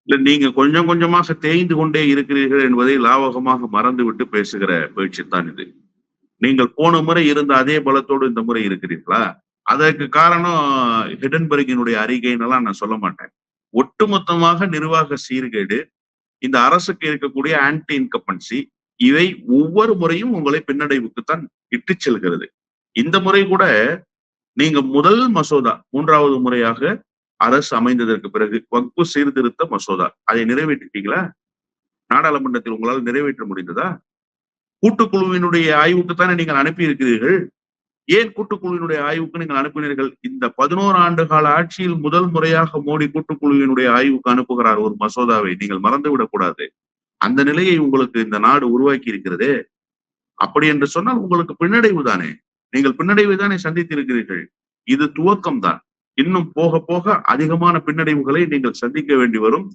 இல்ல நீங்க கொஞ்சம் கொஞ்சமாக தேய்ந்து கொண்டே இருக்கிறீர்கள் என்பதை லாவகமாக மறந்துவிட்டு பேசுகிற பேச்சுத்தான் இது. நீங்கள் போன முறை இருந்த அதே பலத்தோடு இந்த முறை இருக்கிறீர்களா? அதற்கு காரணம் ஹிடன்பர்கினுடைய அறிக்கைன்னெல்லாம் நான் சொல்ல மாட்டேன். ஒட்டுமொத்தமாக நிர்வாக சீர்கேடு, இந்த அரசுக்கு இருக்கக்கூடிய ஆன்டி இன்கம்பன்சி, இவை ஒவ்வொரு முறையும் உங்களை பின்னடைவுக்குத்தான் இட்டுச் செல்கிறது. இந்த முறை கூட நீங்க முதல் மசோதா 3வது முறையாக அரசு அமைந்ததற்கு பிறகு வக்பு சீர்திருத்த மசோதா, அதை நிறைவேற்றிட்டீங்களா? நாடாளுமன்றத்தில் உங்களால் நிறைவேற்ற முடிந்ததா? கூட்டுக்குழுவினுடைய ஆய்வுக்குத்தானே நீங்கள் அனுப்பி இருக்கிறீர்கள். ஏன் கூட்டுக்குழுவினுடைய ஆய்வுக்கு நீங்கள் அனுப்பினீர்கள்? இந்த 11 ஆண்டு கால ஆட்சியில் முதல் முறையாக மோடி கூட்டுக்குழுவினுடைய ஆய்வுக்கு அனுப்புகிறார் ஒரு மசோதாவை. நீங்கள் மறந்துவிடக் கூடாது. அந்த நிலையை உங்களுக்கு இந்த நாடு உருவாக்கி இருக்கிறதே. அப்படி என்று சொன்னால் உங்களுக்கு பின்னடைவு தானே. நீங்கள் பின்னடைவை தானே சந்தித்திருக்கிறீர்கள். இது துவக்கம் தான். இன்னும் போக போக அதிகமான பின்னடைவுகளை நீங்கள் சந்திக்க வேண்டி வரும்.